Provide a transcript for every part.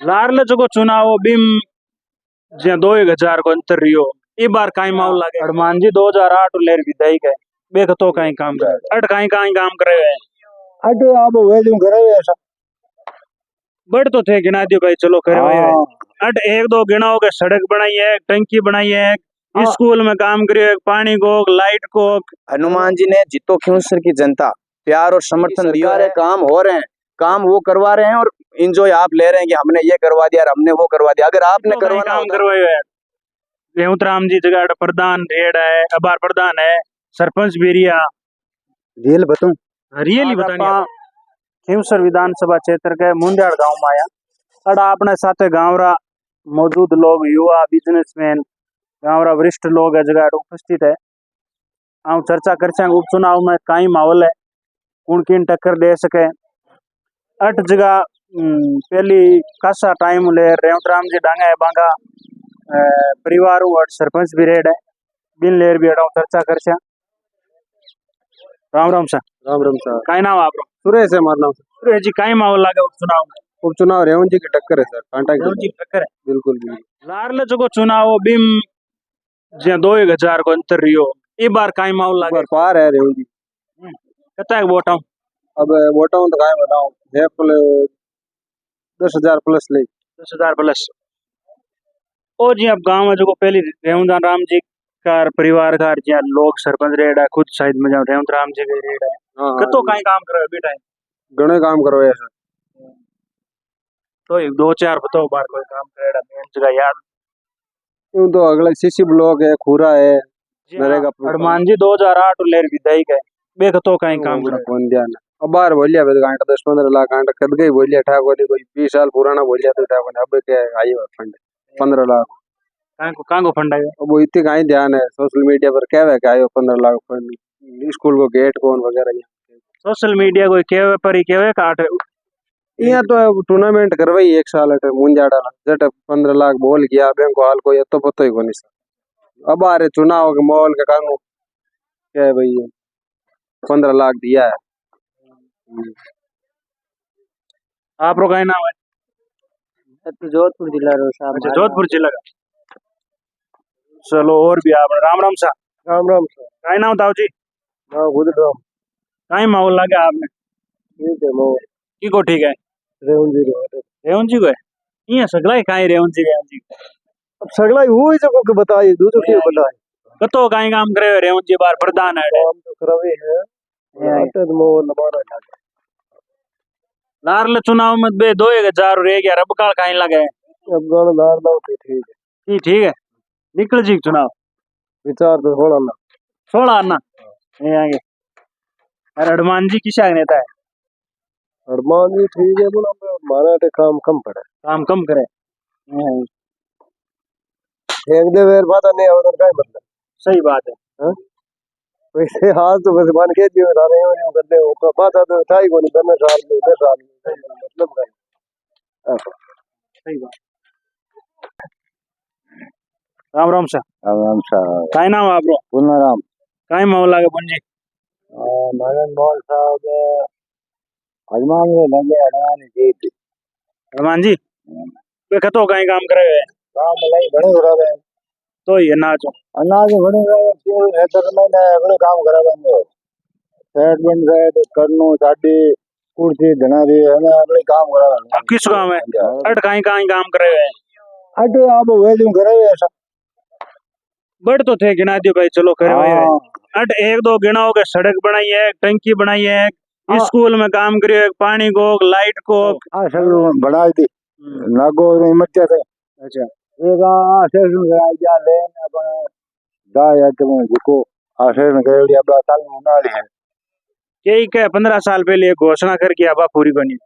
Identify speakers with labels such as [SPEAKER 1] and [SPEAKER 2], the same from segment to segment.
[SPEAKER 1] लारले जो चुनाव बिम जे 2000 को अंतर रियो ई बार काई माहौल लागे हनुमान जी 2008 लेर विधायक है बेख तो काई काम करे अट काई काम करे है
[SPEAKER 2] अट आप वेदिंग करे ऐसा
[SPEAKER 1] बड़ तो थे गिना दियो भाई चलो करे भाई अट एक दो गिनाओ के सड़क बनाई है टंकी बनाई है स्कूल में काम करियो है पानी को लाइट को
[SPEAKER 2] हनुमान जी ने जितो क्योंसर की जनता प्यार और समर्थन दिया है काम हो रहे हैं काम वो करवा रहे हैं और इंजॉय आप ले रहे हैं कि हमने ये करवा दिया हमने वो करवा दिया अगर आपने करवाना
[SPEAKER 1] काम करवाया है रेवतराम जी जगह प्रधान रेड है अबार प्रधान है सरपंच बेरिया
[SPEAKER 2] रियल बताऊं
[SPEAKER 1] रियली बतानिया खींवसर विधानसभा क्षेत्र के मुंडियाड़ गांव में आया अड़ा अपने साथ गांवरा मौजूद लोग युवा बिजनेसमैन गांवरा वरिष्ठ लोग है जगह उपस्थित है हम चर्चा कर उपचुनाव में कई माहौल है कौन किन टक्कर दे सके अट जगह पहली खासा टाइम ले रेवतराम जी डांगा है बांगा परिवार और सरपंच भी रेड है बिन लेर भी अड़ा चर्चा कर राम राम सा काई नाम आप
[SPEAKER 2] सुरेश है हमारा नाम
[SPEAKER 1] सुरेश जी काई माहौल लागे उपचुनाव में
[SPEAKER 2] उपचुनाव रेवंत जी की टक्कर है सर कांटा
[SPEAKER 1] रेवंत जी की टक्कर है
[SPEAKER 2] बिल्कुल
[SPEAKER 1] लारले जो चुनाव बिम जे 2000 को अंतर रियो ई बार काई माहौल लागे
[SPEAKER 2] पार है रेवंत जी
[SPEAKER 1] कता है वोटा
[SPEAKER 2] अब वोटा तो काय बताऊं है 10,000 प्लस ले
[SPEAKER 1] 10,000 प्लस और जी अब गांव में जो पहली रेवंत राम जी का परिवार का जी लोग सरपंच रेड है खुद शायद में जाओ रेवंत राम जी के रेड है कतो काई काम करो बेटा
[SPEAKER 2] घणे काम करो ऐसा
[SPEAKER 1] तो एक दो चार बताओ बार कोई काम करेड़ा मेन जगह याद
[SPEAKER 2] यूं तो अगले सीसी ब्लॉक है खूरा है
[SPEAKER 1] नरेगा हनुमान जी 2008 लेर विधायक है बेख तो काई काम करो
[SPEAKER 2] फोन ध्यान अब बार बोलिया बे गांटा 10-15 लाख गांटा कद गई बोलिया ठाकुर कोई 20 साल पुराना बोलिया तो ठाकुर अब क्या आयो फंड 15 लाख
[SPEAKER 1] कांगो फंड आयो
[SPEAKER 2] अब वो इतने काई ध्यान है सोशल मीडिया पर कहवे कि आयो 15 लाख फंड स्कूल को गेट कौन वगैरह
[SPEAKER 1] सोशल मीडिया कोई केवे पर ही केवे काट
[SPEAKER 2] यहाँ तो टूर्नामेंट करवाई एक साल अटे मुंजाड़ा जट 15 लाख बोल गया बैंक को हाल कोई तो पता ही कोनी अब आ रहे चुनाव के माहौल के कानू क्या है भाई 15 लाख दिया है
[SPEAKER 1] आप लोग का नाम है
[SPEAKER 2] जोधपुर जिला रोसा
[SPEAKER 1] अच्छा जोधपुर जिला का चलो और भी आप राम राम सा
[SPEAKER 2] राम राम सा
[SPEAKER 1] काय नाम ताऊ जी
[SPEAKER 2] हाँ खुद राम
[SPEAKER 1] काई माहौल लागे आपने
[SPEAKER 2] ठीक है माहौल
[SPEAKER 1] की को ठीक है रेवंत जी को है ये सगला ही काई रेवंत जी
[SPEAKER 2] अब सगला हुई जो को बताई दूसरो की बताई
[SPEAKER 1] कतो काई काम करे रेवंत जी बार प्रधान है
[SPEAKER 2] काम तो करवे है आते तो मोह लबारा
[SPEAKER 1] लारले चुनाव में बे 2000 रह गया अब काल काई लगे
[SPEAKER 2] अब गाना दार दाव ठीक है
[SPEAKER 1] ठीक है निकल जी चुनाव
[SPEAKER 2] विचार तो होना ना
[SPEAKER 1] 16 आना ये आगे अरे हनुमान जी किसा नेता है
[SPEAKER 2] हनुमान जी ठीक है बोला हमारा तो काम कम पड़े
[SPEAKER 1] काम कम करे
[SPEAKER 2] एक दे वेर बात नहीं और काय मतलब
[SPEAKER 1] सही बात है
[SPEAKER 2] हां वैसे हाल तो बस बन के दियो था नहीं हो करते हो बात तो था ही कोनी बने साल मतलब का
[SPEAKER 1] सही बात राम सा काय नाम है आपरो
[SPEAKER 2] पुनराम
[SPEAKER 1] काय माहौल लागे बन जी
[SPEAKER 2] मदन मोहन साहब हनुमान में लगे हनुमान जी
[SPEAKER 1] हनुमान जी वे कतो काई काम करे
[SPEAKER 2] काम लाई बड़े हो रहा है
[SPEAKER 1] तो ये नाचो
[SPEAKER 2] अनाज बड़े है तो मैं बड़े काम करा बंदो सेट बन गए करनो साडी कुर्सी धना दी हमें बड़े काम करा
[SPEAKER 1] अब किस काम है अट काई काम करे
[SPEAKER 2] अट आप वे तुम करे ऐसा
[SPEAKER 1] बड़ तो थे गिना दियो भाई चलो करे अट एक दो गिनाओ के सड़क बनाई है टंकी बनाई है स्कूल में काम करियो पानी को लाइट को
[SPEAKER 2] सब बना दी नागो मच्चा थे
[SPEAKER 1] अच्छा
[SPEAKER 2] एक आशेषण कराई जा लेन अपन दाया तुम जिको आशेषण करेली अब साल में नाली है
[SPEAKER 1] यही के 15 साल पहले एक घोषणा करके अब पूरी बनी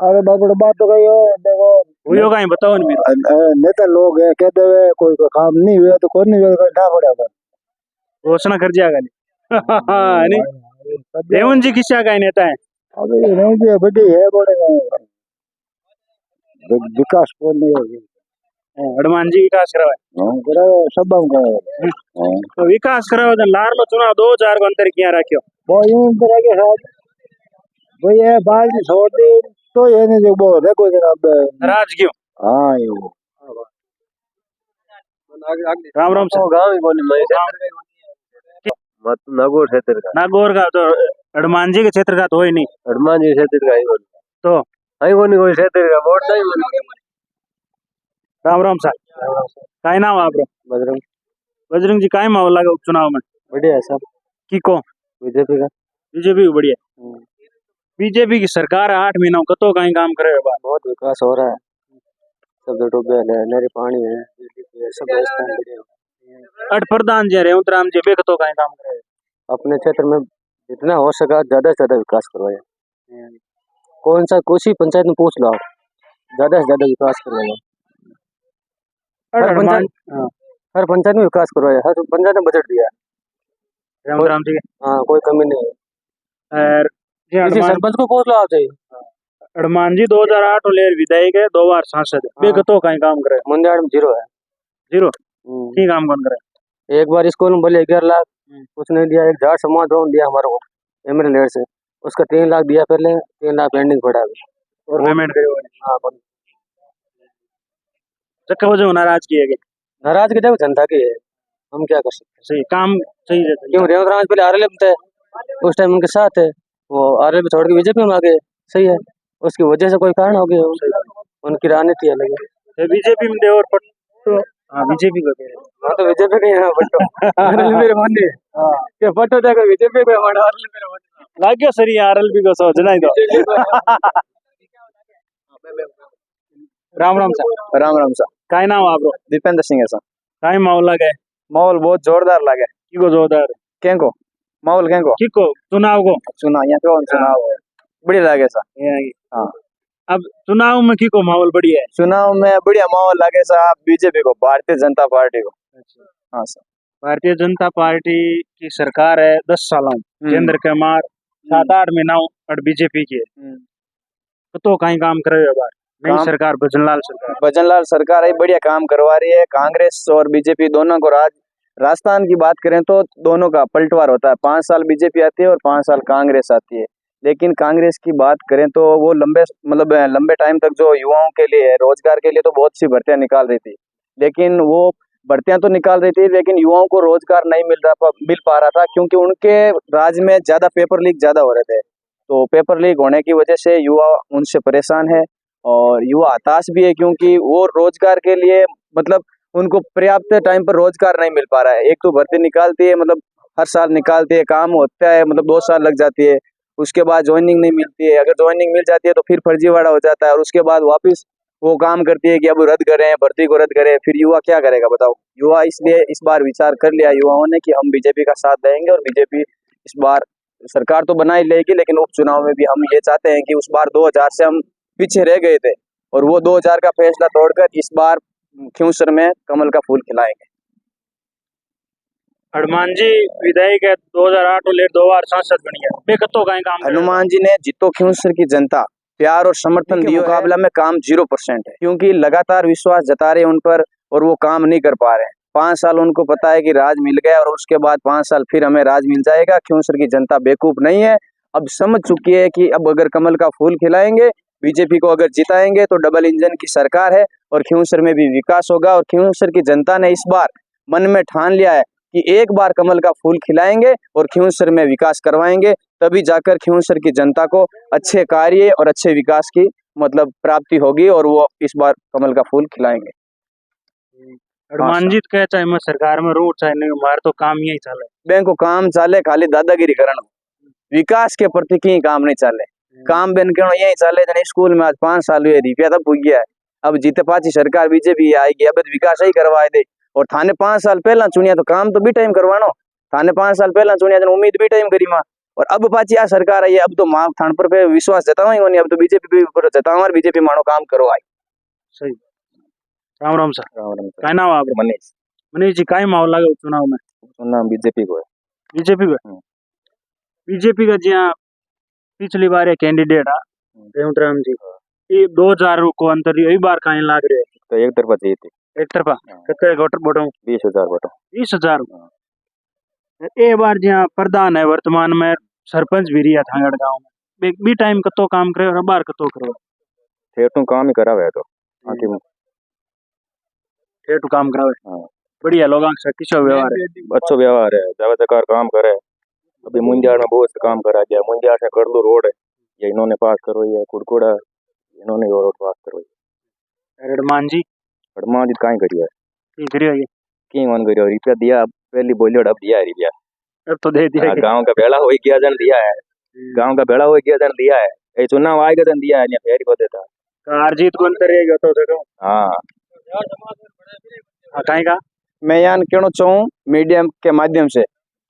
[SPEAKER 2] अरे बाबू बात तो कही हो देखो
[SPEAKER 1] हुई कहीं बताओ
[SPEAKER 2] नेता लोग है कहते हुए कोई काम नहीं हुआ तो कोई नहीं हुआ क्या पड़ेगा
[SPEAKER 1] घोषणा कर जाएगा रेवंत जी किस का नेता है
[SPEAKER 2] अबे रेवंत जी बड़ी है बड़े विकास को नहीं होगी
[SPEAKER 1] हनुमान जी विकास करावे
[SPEAKER 2] सब
[SPEAKER 1] तो विकास करावे तो लार लो चुनाव 2000 को अंतर किया रखियो
[SPEAKER 2] वो यूं तरह के साथ वो ये बाल छोड़ दी तो ये नहीं वो देखो जनाब
[SPEAKER 1] नाराज क्यों
[SPEAKER 2] हाँ यो
[SPEAKER 1] राम राम सर।
[SPEAKER 2] गाँव ही बोली मैं मत नागौर क्षेत्र का
[SPEAKER 1] नागौर का तो हनुमान जी के क्षेत्र का तो हो ही नहीं।
[SPEAKER 2] हनुमान जी क्षेत्र का ही बोली
[SPEAKER 1] तो
[SPEAKER 2] आई बोली कोई क्षेत्र का वोट नहीं बोली
[SPEAKER 1] राम राम सर। काय नाम है आपरो?
[SPEAKER 2] बजरंग
[SPEAKER 1] बजरंग जी, काय माहौल लगा उपचुनाव में?
[SPEAKER 2] बढ़िया है सब
[SPEAKER 1] की को
[SPEAKER 2] बीजेपी का
[SPEAKER 1] बीजेपी को बढ़िया। बीजेपी की सरकार है 8 महीनों कतो कहीं काम करे बा।
[SPEAKER 2] बहुत विकास हो रहा है सब टूबेल है नहरी पानी है बिजली है सब व्यवस्था है बढ़िया।
[SPEAKER 1] अट प्रधान जी रेवंत राम जी बे कतो कहीं काम करे।
[SPEAKER 2] अपने क्षेत्र में जितना हो सका ज्यादा से ज्यादा विकास करवाया कौन सा कोसी पंचायत में पूछ लो आप ज्यादा से ज्यादा विकास करवाया
[SPEAKER 1] अट
[SPEAKER 2] हर
[SPEAKER 1] हनुमान
[SPEAKER 2] हर पंचायत में विकास करवाया हर पंचायत में बजट दिया
[SPEAKER 1] रेवंत राम जी
[SPEAKER 2] हाँ कोई कमी नहीं है
[SPEAKER 1] और जी
[SPEAKER 2] किसी
[SPEAKER 1] हनुमान
[SPEAKER 2] सरपंच को पूछ लो आप चाहिए
[SPEAKER 1] हनुमान जी 2008 लेर विधायक है 2 बार सांसद है। बे
[SPEAKER 2] हाँ।
[SPEAKER 1] कतो कहीं काम करे।
[SPEAKER 2] मुंडियाड़ में जीरो है
[SPEAKER 1] जीरो की काम कौन करे।
[SPEAKER 2] एक बार स्कूल में बोले 11 लाख कुछ नहीं दिया एक झाड़ समाज ड्रोन दिया हमारे को एमएलए से उसका 3 लाख दिया पहले 3 लाख पेंडिंग पड़ा है
[SPEAKER 1] और पेमेंट करे।
[SPEAKER 2] हाँ
[SPEAKER 1] चक्का वजह नाराज किए गए।
[SPEAKER 2] नाराज की देखो जनता की है हम क्या कर सकते
[SPEAKER 1] सही काम सही है।
[SPEAKER 2] क्यों रेवंत राज पहले आरएलएफ थे उस टाइम उनके साथ है वो आरएलएफ छोड़ के बीजेपी में आ गए सही है उसकी वजह से कोई कारण हो गया उनकी राजनीति अलग है
[SPEAKER 1] बीजेपी में दे और पट तो हाँ बीजेपी को दे रहे।
[SPEAKER 2] हाँ तो बीजेपी के यहाँ पट्टो आरएलएफ मेरे मानने क्या पट्टो देखो बीजेपी को हमारा आरएलएफ मेरे मानने
[SPEAKER 1] लाग्यो सरी आरएलबी को सोचना ही तो। राम राम सर।
[SPEAKER 2] राम राम सर
[SPEAKER 1] काय नाम आपरो?
[SPEAKER 2] दीपेंद्र सिंह है सर
[SPEAKER 1] काय माहौल लगे?
[SPEAKER 2] माहौल बहुत जोरदार लगे
[SPEAKER 1] की को जोरदार
[SPEAKER 2] केंको माहौल केंको
[SPEAKER 1] की को चुनाव को
[SPEAKER 2] सुना यहाँ कौन चुनाव है बढ़िया लगे सर हाँ
[SPEAKER 1] अब चुनाव में की को माहौल बढ़िया है।
[SPEAKER 2] चुनाव में बढ़िया माहौल लगे सर बीजेपी को भारतीय जनता पार्टी को हाँ सर
[SPEAKER 1] भारतीय जनता पार्टी की सरकार है 10 सालों केंद्र के मार 7-8 महीनों और बीजेपी की है तो कहीं काम करे बार नई सरकार
[SPEAKER 2] भजनलाल सरकार है बढ़िया काम करवा रही है कांग्रेस और बीजेपी दोनों को राजस्थान की बात करें तो दोनों का पलटवार होता है 5 साल बीजेपी आती है और 5 साल कांग्रेस आती है लेकिन कांग्रेस की बात करें तो वो लंबे टाइम तक जो युवाओं के लिए रोजगार के लिए तो बहुत सी भर्तियां निकाल रही थी लेकिन वो भर्तियां तो निकाल रही थी लेकिन युवाओं को रोजगार नहीं मिल पा रहा था क्योंकि उनके राज्य में ज्यादा पेपर लीक ज्यादा हो रहे थे तो पेपर लीक होने की वजह से युवा उनसे परेशान है और युवा हताश भी है क्योंकि वो रोजगार के लिए उनको पर्याप्त टाइम पर रोजगार नहीं मिल पा रहा है एक तो भर्ती निकालती है हर साल निकालती है काम होता है 2 साल लग जाती है उसके बाद ज्वाइनिंग नहीं मिलती है अगर ज्वाइनिंग मिल जाती है तो फिर फर्जीवाड़ा हो जाता है और उसके बाद वापस वो काम करती है कि अब रद्द करें भर्ती को रद्द करें फिर युवा क्या करेगा बताओ युवा इसलिए इस बार विचार कर लिया युवाओं ने कि हम बीजेपी का साथ देंगे और बीजेपी इस बार सरकार तो बना ही लेगी लेकिन उपचुनाव में भी हम ये चाहते हैं कि उस बार 2000 से हम पीछे रह गए थे और वो 2000 का फैसला तोड़कर इस बार खिंवसर में कमल का फूल खिलाएंगे।
[SPEAKER 1] हनुमान जी विधायक है 2008 ले 2 बार सांसद बन गया बेकतो का काम
[SPEAKER 2] हनुमान जी ने जितो खिंवसर की जनता प्यार और समर्थन दिए मुकाबला में काम 0% है क्योंकि लगातार विश्वास जता रहे उन पर और वो काम नहीं कर पा रहे हैं 5 साल उनको पता है कि राज मिल गया और उसके बाद 5 साल फिर हमें राज मिल जाएगा खिंवसर की जनता बेवकूफ नहीं है अब समझ चुकी है कि अब अगर कमल का फूल खिलाएंगे बीजेपी को अगर जिताएंगे तो डबल इंजन की सरकार है और खिंवसर में भी विकास होगा और खिंवसर की जनता ने इस बार मन में ठान लिया है कि एक बार कमल का फूल खिलाएंगे और खिंवसर में विकास करवाएंगे तभी जाकर खिंवसर की जनता को अच्छे कार्य और अच्छे विकास की प्राप्ति होगी और वो इस बार कमल का फूल खिलाएंगे।
[SPEAKER 1] हनुमान जी कहे चाहे मैं सरकार में रहूं चाहे नहीं हमारे तो काम यही चले
[SPEAKER 2] बैंक को काम चाले खाली दादागिरी करना विकास के प्रति कहीं काम नहीं चले काम बेन के यही चले जने स्कूल में आज 5 साल हुए रिपिया तब पुग गया है अब जीते पाची सरकार बीजेपी आएगी अब विकास ही करवाए दे और थाने 5 साल पहला चुनिया तो काम तो भी टाइम करवानो थाने 5 साल पहला चुनिया जन उम्मीद भी टाइम करी मां और अब पाची आ सरकार आई अब तो मां थान पर पे विश्वास जताओ ही अब तो बीजेपी पर जताओ और बीजेपी मानो काम करो आई सही।
[SPEAKER 1] राम राम सर।
[SPEAKER 2] राम राम
[SPEAKER 1] क्या नाम आप?
[SPEAKER 2] मनीष।
[SPEAKER 1] मनीष जी काय माहौल लगे चुनाव में?
[SPEAKER 2] नाम बीजेपी को है।
[SPEAKER 1] बीजेपी को बीजेपी का जी पिछली बार ये कैंडिडेट है रेवंत राम जी ये 2000 को अंतर यही बार कहीं लाग रहे
[SPEAKER 2] तो एक तरफा जीती
[SPEAKER 1] एक तरफा कितने वोटों
[SPEAKER 2] 20,000 वोट
[SPEAKER 1] 20,000 ए बार जहाँ प्रधान है वर्तमान में सरपंच भी रिया थांगड़ गांव में बी टाइम कतो काम करे और बार कतो करो
[SPEAKER 2] थे तो काम ही करा हुआ है तो
[SPEAKER 3] आके
[SPEAKER 1] ठेठ काम करावे।
[SPEAKER 3] हाँ।
[SPEAKER 1] बढ़िया लोग से किसो व्यवहार है।
[SPEAKER 3] अच्छो व्यवहार है, ज्यादातर काम करे। अभी मुंजाड़ में बहुत से काम करा गया। मुंजाड़ से करलू रोड है, ये इन्होंने पास करवाई है। कुड़कुड़ा इन्होंने ये रोड पास करवाई।
[SPEAKER 1] हनुमान जी
[SPEAKER 3] हनुमान जी काई करिया
[SPEAKER 1] की करियो ये
[SPEAKER 3] की वन करियो रुपया दिया पहली बोलियो अब दिया है रुपया।
[SPEAKER 1] अब तो दे दिया
[SPEAKER 3] गांव का बेड़ा हो गया जन दिया है। गांव का बेड़ा हो गया जन दिया है। ये चुनाव आएगा जन दिया है या फेरी को देता।
[SPEAKER 1] हार जीत को अंतर रहेगा तो देखो।
[SPEAKER 3] हाँ
[SPEAKER 1] हाँ काई का
[SPEAKER 4] मैं यहाँ कहना चाहूँ मीडिया के माध्यम से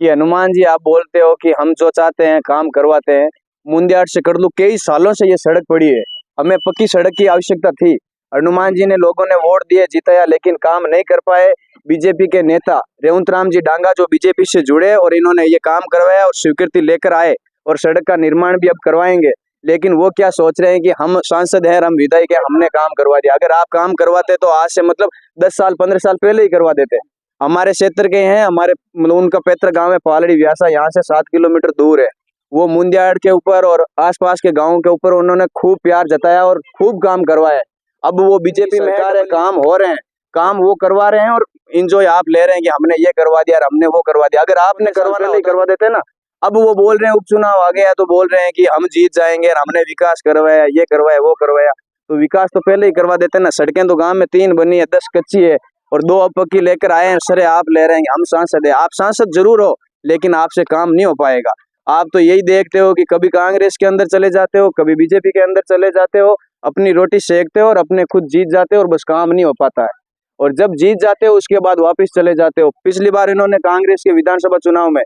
[SPEAKER 4] कि हनुमान जी आप बोलते हो कि हम जो चाहते हैं काम करवाते हैं। मुंदियाड़ से करलू कई सालों से ये सड़क पड़ी है, हमें पक्की सड़क की आवश्यकता थी। हनुमान जी ने लोगों ने वोट दिए जिताया लेकिन काम नहीं कर पाए। बीजेपी के नेता रेवंत राम जी डांगा जो बीजेपी से जुड़े और इन्होंने ये काम करवाया और स्वीकृति लेकर आए और सड़क का निर्माण भी अब करवाएंगे। लेकिन वो क्या सोच रहे हैं कि हम सांसद हैं, हम विधायक हैं, हमने काम करवा दिया। अगर आप काम करवाते तो आज से मतलब 10 साल 15 साल पहले ही करवा देते। हमारे क्षेत्र के हैं, हमारे मतलब उनका पैतृक गांव है पालड़ी व्यासा, यहाँ से 7 किलोमीटर दूर है। वो मुंदियाड़ के ऊपर और आसपास के गाँव के ऊपर उन्होंने खूब प्यार जताया और खूब काम करवाया। अब वो बीजेपी में काम हो रहे हैं, काम वो करवा रहे हैं और इंजॉय आप ले रहे हैं कि हमने ये करवा दिया और हमने वो करवा दिया। अगर आपने करवाना नहीं करवा देते ना। अब वो बोल रहे हैं उपचुनाव आ गया तो बोल रहे हैं कि हम जीत जाएंगे और हमने विकास करवाया, ये करवाया, वो करवाया। तो विकास तो पहले ही करवा देते ना। सड़कें तो गांव में 3 बनी है, 10 कच्ची है और 2 अब पक्की लेकर आए हैं। सरे आप ले रहे हैं, हम सांसद है। आप सांसद जरूर हो लेकिन आपसे काम नहीं हो पाएगा। आप तो यही देखते हो कि कभी कांग्रेस के अंदर चले जाते हो, कभी बीजेपी के अंदर चले जाते हो, अपनी रोटी सेकते हो और अपने खुद जीत जाते हो और बस काम नहीं हो पाता है। और जब जीत जाते हो उसके बाद वापस चले जाते हो। पिछली बार इन्होंने कांग्रेस के विधानसभा चुनाव में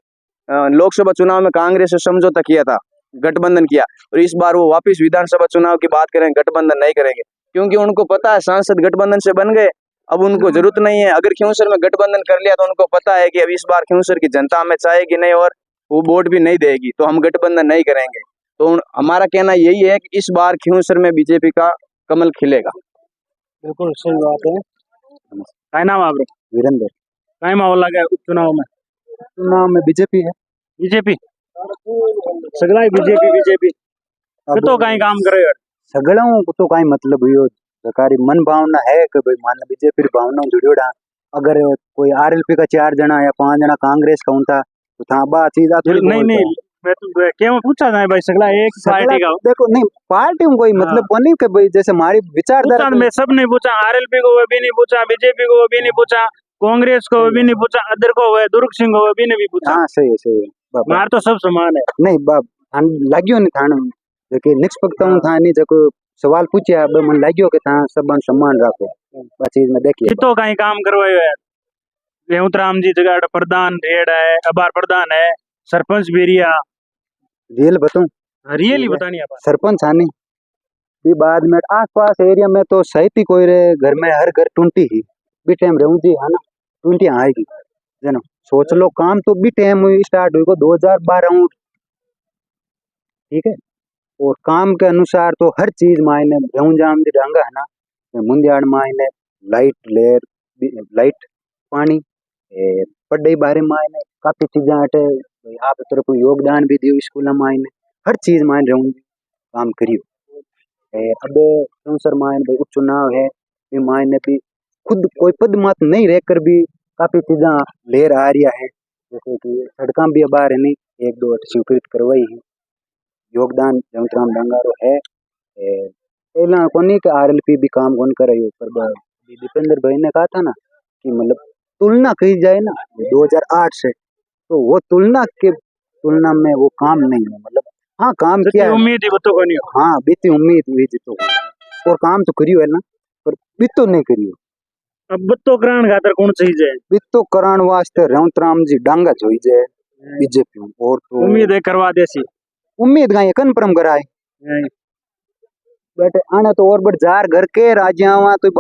[SPEAKER 4] लोकसभा चुनाव में कांग्रेस से समझौता किया था, गठबंधन किया और इस बार वो वापस विधानसभा चुनाव की बात करें, गठबंधन नहीं करेंगे क्योंकि उनको पता है सांसद गठबंधन से बन गए, अब उनको जरूरत नहीं है। अगर खियूंसर में गठबंधन कर लिया तो उनको पता है कि अब इस बार खियूंसर की जनता हमें चाहेगी नहीं और वो वोट भी नहीं देगी, तो हम गठबंधन नहीं करेंगे। तो हमारा कहना यही है कि इस बार खियूंसर में बीजेपी का कमल खिलेगा।
[SPEAKER 1] बिल्कुल सही बात है। काय नाम आपरे?
[SPEAKER 2] वीरेंद्र।
[SPEAKER 1] काय माहौल लगा उपचुनाव में?
[SPEAKER 2] चुनाव में बीजेपी है।
[SPEAKER 1] बीजेपी सगला बीजेपी तो काई काम करे
[SPEAKER 2] सगळों को तो काई मतलब हुयो सरकारी मन भावना है कि भाई मान बीजेपी री भावना जुड़ियोड़ा। अगर कोई आरएलपी का 4 जना या 5 जना कांग्रेस का होता तो था बा चीज
[SPEAKER 1] नहीं मैं तो क्यों पूछा जाए भाई सगला एक पार्टी का
[SPEAKER 2] देखो नहीं पार्टी में कोई मतलब बनी कि भाई जैसे हमारी विचारधारा
[SPEAKER 1] मैं सब नहीं पूछा, आरएलपी को भी नहीं पूछा, बीजेपी को भी नहीं पूछा, कांग्रेस को भी नहीं पूछा, अदर को दुर्ग सिंह को भी नहीं पूछा।
[SPEAKER 2] हाँ सही है
[SPEAKER 1] मार तो सब समान है।
[SPEAKER 2] नहीं बाप लाग्यो नहीं थाने जेके निष्पक्षता था नहीं जको सवाल पूछया अब मन लाग्यो कि था सब सम्मान राखो बस चीज में देखिए
[SPEAKER 1] तो कहीं काम करवायो है। रेवंत राम जी जगह प्रधान रेड है, अबार प्रधान है, सरपंच बेरिया
[SPEAKER 2] रियल बताऊं
[SPEAKER 1] रियली बतानी आप
[SPEAKER 2] सरपंच आने भी बाद में आसपास एरिया में तो सही कोई रे घर में हर घर 20 ही भी टाइम रहूं जी है ना 20 आएगी जनो सोच लो काम तो भी टाइम स्टार्ट हुई को 2012 ठीक है। और काम के अनुसार तो हर चीज मायने जाम दी डांगा है ना मुंदियाड़ मायने लाइट पानी पढ़ाई बारे मायने काफी चीजें अटे आप तरफ योगदान भी दियो स्कूल मायने हर चीज मायने रहूं काम करियो। अब सर मायने भाई उपचुनाव है भी मायने भी खुद कोई पद मत नहीं रहकर भी काफी चीजा लेर आ रही है जैसे कि सड़का भी अब आ रही नहीं 1-2 स्वीकृत करवाई है। योगदान रेवंतराम डांगारो है पहला कोनी के आरएलपी भी काम कौन कर रही पर दीपेंद्र भाई ने कहा था ना कि मतलब तुलना की जाए ना 2008 से तो वो तुलना में वो काम नहीं है मतलब हाँ काम किया
[SPEAKER 1] उम्मीद ही तो कोनी
[SPEAKER 2] हाँ बीती उम्मीद हुई जी तो और काम तो करियो है ना पर बीतो नहीं करियो।
[SPEAKER 1] अब बित्तो कराण खातर कौन चीज है
[SPEAKER 2] बीतो कराण वास्ते रेवंतराम जी डांगा जोई जाए बीजेपी और तो
[SPEAKER 1] उम्मीद है करवा देसी
[SPEAKER 2] उम्मीद का कन्फर्म कराए बट आने तो और बट जार घर के राज्यावा तो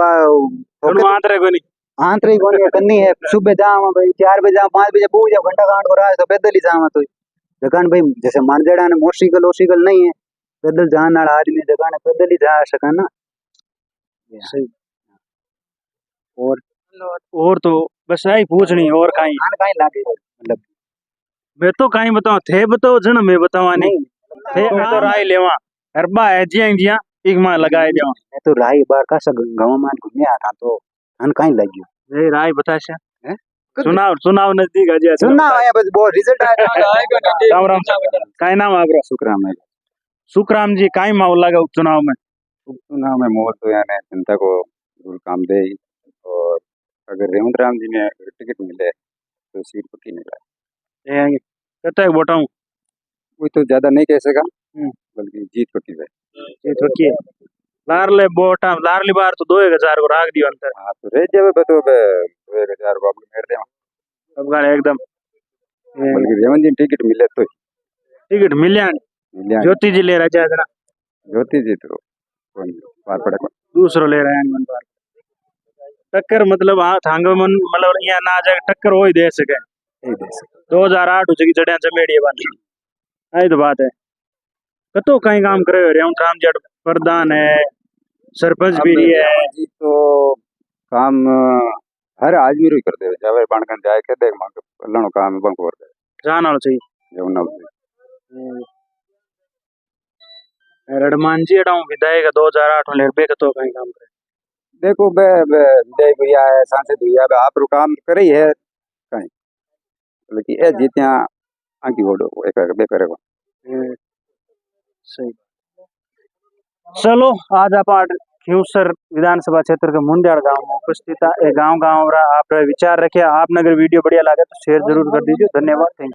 [SPEAKER 1] आंतरे कोनी
[SPEAKER 2] आंतरिक कोनी करनी है सुबह जावा भाई 4 बजे 5 बजे पूछ जा घंटा कांड को राज तो पैदल ही जावा तो जगह भाई जैसे मानजेड़ा ने मोटरसाइकिल नहीं है पैदल जाने वाला आदमी जगह ने पैदल ही जा सका ना
[SPEAKER 1] सही। और तो बस यही पूछनी और कहीं
[SPEAKER 2] लागे मतलब
[SPEAKER 1] मैं तो कहीं बताऊं थे बताओ जन मैं बतावा नहीं थे तो राय लेवा अरबा है जिया जिया एक मां लगाए दिया
[SPEAKER 5] मैं तो राय बार का सग गाँव में घूमने आता तो अन कहीं लग गयो
[SPEAKER 1] ये राय बताशा
[SPEAKER 5] हैं?
[SPEAKER 1] चुनाव नजदीक आ जाए
[SPEAKER 5] सुनना आया बस वो रिजल्ट आया
[SPEAKER 1] राम राम काय नाम आपरो
[SPEAKER 5] शुक्राम है
[SPEAKER 1] सुखराम जी काय माहौल लगा उपचुनाव में
[SPEAKER 5] उपचुनाव में मोर तो यानी जनता को जरूर काम दे और अगर रेवंत राम जी ने टिकट मिले तो सीट पक्की नहीं रहा
[SPEAKER 1] कतक वोटा
[SPEAKER 5] वो तो ज्यादा नहीं कह सका बल्कि जीत पक्की है
[SPEAKER 1] ये तो की लारले वोटा लारली बार तो 2000 को राख दियो अंतर
[SPEAKER 5] हाँ तो रह जावे तो 2000 बाबू मेर दे
[SPEAKER 1] अब गाने एकदम
[SPEAKER 5] बल्कि रेवंत जी टिकट मिले तो
[SPEAKER 1] टिकट मिलिया
[SPEAKER 5] मिलिया
[SPEAKER 1] ज्योति जी ले रहा है
[SPEAKER 5] ज्योति जी तो कौन पार पड़े कौन
[SPEAKER 1] दूसरो ले रहे हैं मन बार टक्कर मतलब हाँ थांग मन मतलब यहाँ ना जाए टक्कर हो ही दे सके
[SPEAKER 5] यही देश
[SPEAKER 1] 2008 हो चुकी चढ़िया चमेड़ी बन आई तो बात है कतो कहीं काम करे रेवंत राम जट प्रधान है सरपंच भी रही है
[SPEAKER 5] रेवंत जी तो काम हर आदमी रो ही कर दे जावे बाणकन जाए के देख मांग लणो काम बंक कर दे
[SPEAKER 1] जाना चाहिए
[SPEAKER 5] जो ना
[SPEAKER 1] रडमान जी अडाऊ विधायक 2008 में लेरबे कतो कहीं काम करे
[SPEAKER 5] देखो बे विजय भैया है सांसद भैया बे आप रो काम करे ही है कहीं लेकिन ए जीत्या आंकी वोडो एक बे करेगा
[SPEAKER 1] सही चलो आज आप खियूसर विधानसभा क्षेत्र के मुंडियाड़ गांव में उपस्थित है गांव आप विचार रखे आपने अगर वीडियो बढ़िया लगे तो शेयर जरूर कर दीजिए धन्यवाद थैंक यू।